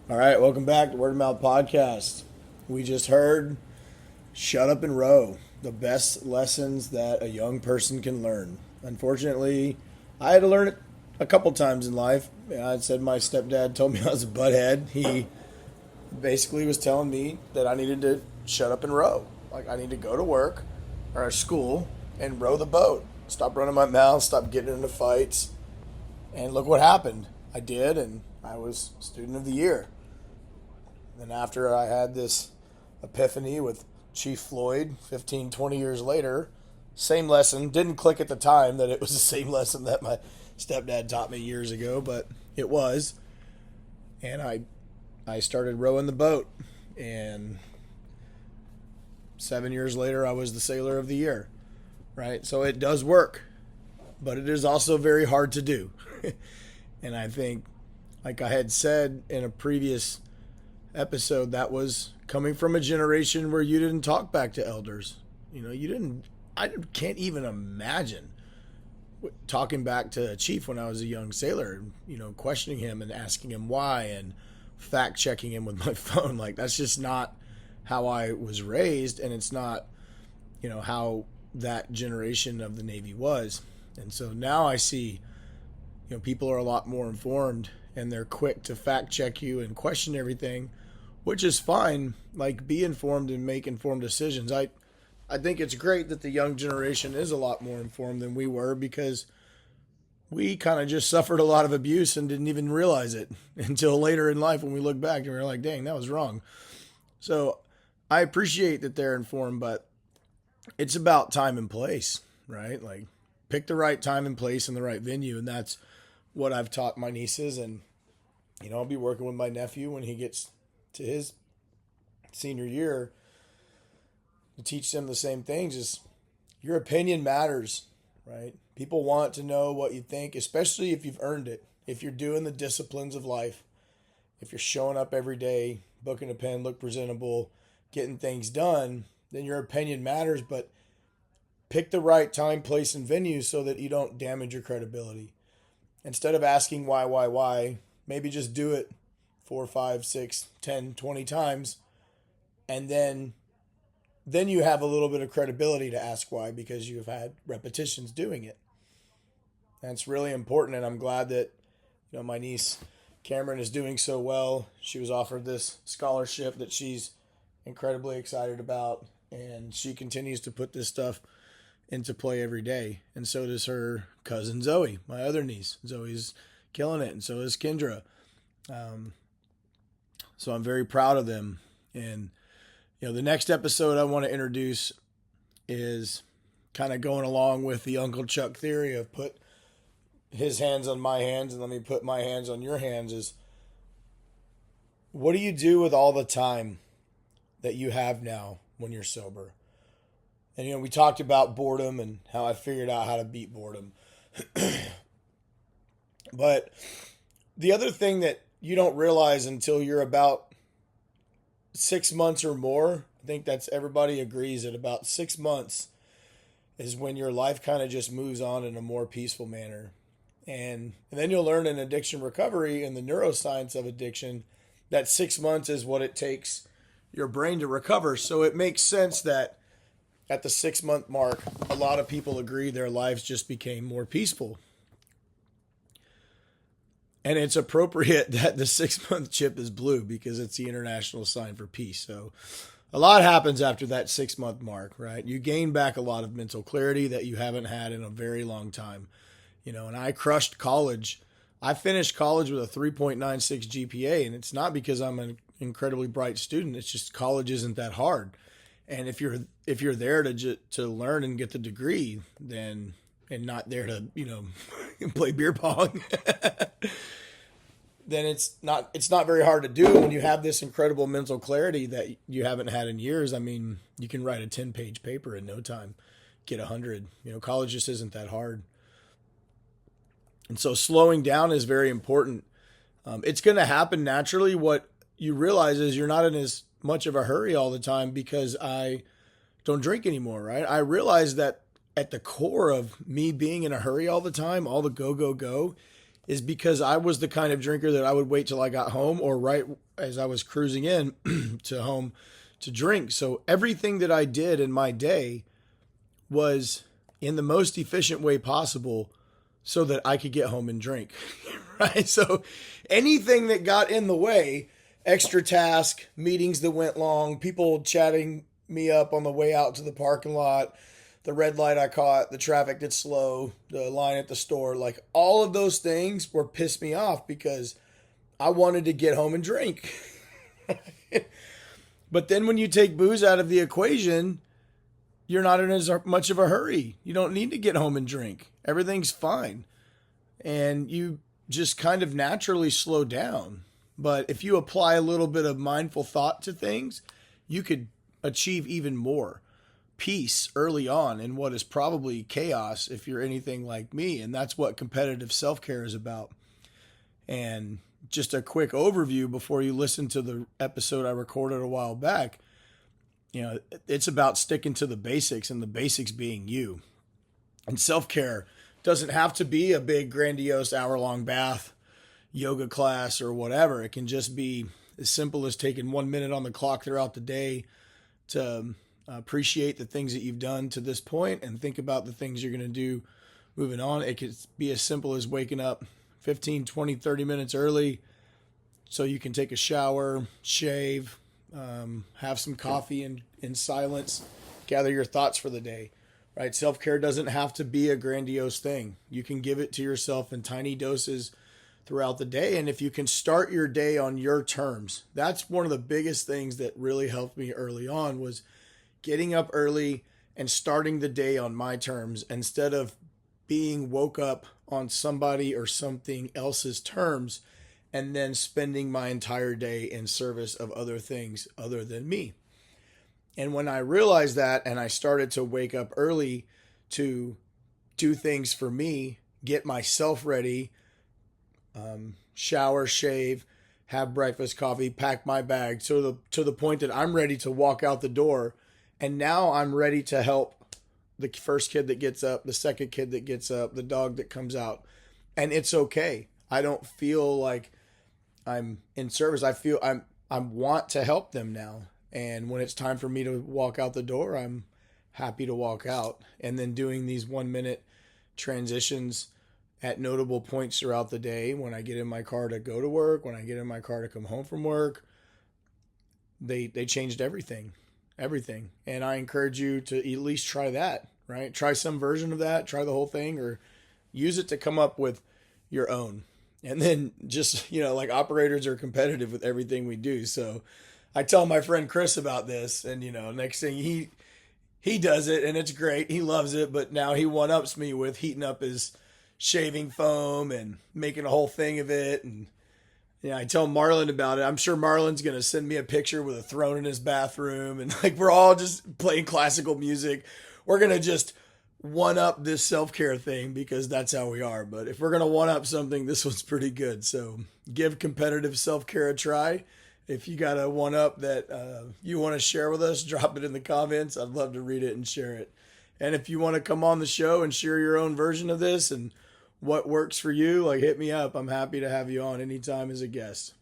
All right, welcome back to Word of Mouth Podcast. We just heard Shut Up and Row, the best lessons that a young person can learn. Unfortunately, I had to learn it a couple times in life. I said my stepdad told me I was a butthead. He basically was telling me that I needed to shut up and row. Like I need to go to work or school and row the boat. Stop running my mouth, stop getting into fights. And look what happened. I did, and I was student of the year. Then after I had this epiphany with Chief Floyd 15, 20 years later, same lesson. Didn't click at the time that it was the same lesson that my stepdad taught me years ago, but it was. And I started rowing the boat. And 7 years later, I was the sailor of the year. Right? So it does work. But it is also very hard to do. And I think, like I had said in a previous episode, that was coming from a generation where you didn't talk back to elders. I can't even imagine talking back to a chief when I was a young sailor, questioning him and asking him why and fact checking him with my phone. Like, that's just not how I was raised, and it's not, how that generation of the Navy was. And so now I see, people are a lot more informed and they're quick to fact check you and question everything, which is fine. Like, be informed and make informed decisions. I think it's great that the young generation is a lot more informed than we were, because we kind of just suffered a lot of abuse and didn't even realize it until later in life when we look back and we're like, dang, that was wrong. So I appreciate that they're informed, but it's about time and place, right? Like, pick the right time and place and the right venue. And that's what I've taught my nieces. And, I'll be working with my nephew when he gets to his senior year to teach them the same things. Is your opinion matters, right? People want to know what you think, especially if you've earned it. If you're doing the disciplines of life, if you're showing up every day, booking a pen, look presentable, getting things done, then your opinion matters. But pick the right time, place, and venue so that you don't damage your credibility. Instead of asking why, maybe just do it 4, 5, 6, 10, 20 times. And then you have a little bit of credibility to ask why, because you've had repetitions doing it. That's really important. And I'm glad that, my niece Kamryn is doing so well. She was offered this scholarship that she's incredibly excited about. And she continues to put this stuff into play every day. And so does her cousin Zoe, my other niece. Zoe's killing it, and so is Kyndra. So I'm very proud of them. And the next episode I want to introduce is kind of going along with the Uncle Chuck theory of put his hands on my hands and let me put my hands on your hands. Is, what do you do with all the time that you have now when you're sober? And, we talked about boredom and how I figured out how to beat boredom. But the other thing that you don't realize until you're about 6 months or more, I think that's, everybody agrees that about 6 months is when your life kind of just moves on in a more peaceful manner. And then you'll learn in addiction recovery and the neuroscience of addiction that 6 months is what it takes your brain to recover. So it makes sense that at the 6 month mark, a lot of people agree their lives just became more peaceful. And it's appropriate that the 6 month chip is blue, because it's the international sign for peace. So a lot happens after that 6 month mark, right? You gain back a lot of mental clarity that you haven't had in a very long time. And I crushed college. I finished college with a 3.96 GPA, and it's not because I'm an incredibly bright student. It's just college isn't that hard. And if you're there to learn and get the degree, then, and not there to play beer pong, then it's not very hard to do when you have this incredible mental clarity that you haven't had in years. I mean, you can write a 10-page paper in no time, get 100. College just isn't that hard. And so slowing down is very important. It's going to happen naturally. What you realize is you're not in as much of a hurry all the time, because I don't drink anymore, right? I realize that at the core of me being in a hurry all the time, all the go, is because I was the kind of drinker that I would wait till I got home or right as I was cruising in to home to drink. So everything that I did in my day was in the most efficient way possible so that I could get home and drink, right? So anything that got in the way, extra task, meetings that went long, people chatting me up on the way out to the parking lot, the red light I caught, the traffic that's slow, the line at the store, like all of those things were pissed me off because I wanted to get home and drink. But then when you take booze out of the equation, you're not in as much of a hurry. You don't need to get home and drink. Everything's fine. And you just kind of naturally slow down. But if you apply a little bit of mindful thought to things, you could achieve even more peace early on in what is probably chaos if you're anything like me. And that's what competitive self-care is about. And just a quick overview before you listen to the episode I recorded a while back. You know, it's about sticking to the basics, and the basics being you. And self-care doesn't have to be a big, grandiose hour-long bath, yoga class, or whatever. It can just be as simple as taking 1 minute on the clock throughout the day to appreciate the things that you've done to this point and think about the things you're going to do moving on. It could be as simple as waking up 15, 20, 30 minutes early so you can take a shower, shave, have some coffee in silence, gather your thoughts for the day, right? Self-care doesn't have to be a grandiose thing. You can give it to yourself in tiny doses throughout the day. And if you can start your day on your terms, that's one of the biggest things that really helped me early on, was getting up early and starting the day on my terms instead of being woke up on somebody or something else's terms and then spending my entire day in service of other things other than me. And when I realized that, and I started to wake up early to do things for me, get myself ready, shower, shave, have breakfast, coffee, pack my bag to the point that I'm ready to walk out the door. And now I'm ready to help the first kid that gets up, the second kid that gets up, the dog that comes out. And it's okay. I don't feel like I'm in service. I feel I want to help them now. And when it's time for me to walk out the door, I'm happy to walk out. And then doing these 1 minute transitions at notable points throughout the day, when I get in my car to go to work, when I get in my car to come home from work, they changed everything. And I encourage you to at least try that, right? Try some version of that, try the whole thing, or use it to come up with your own. And then just, like operators are competitive with everything we do. So I tell my friend Chris about this, and next thing he does it and it's great. He loves it, but now he one-ups me with heating up his shaving foam and making a whole thing of it. And I tell Marlon about it. I'm sure Marlon's going to send me a picture with a throne in his bathroom, and like we're all just playing classical music. We're going to just one up this self-care thing because that's how we are. But if we're going to one up something, this one's pretty good. So give competitive self-care a try. If you got a one up that you want to share with us, drop it in the comments. I'd love to read it and share it. And if you want to come on the show and share your own version of this and what works for you, like hit me up. I'm happy to have you on anytime as a guest.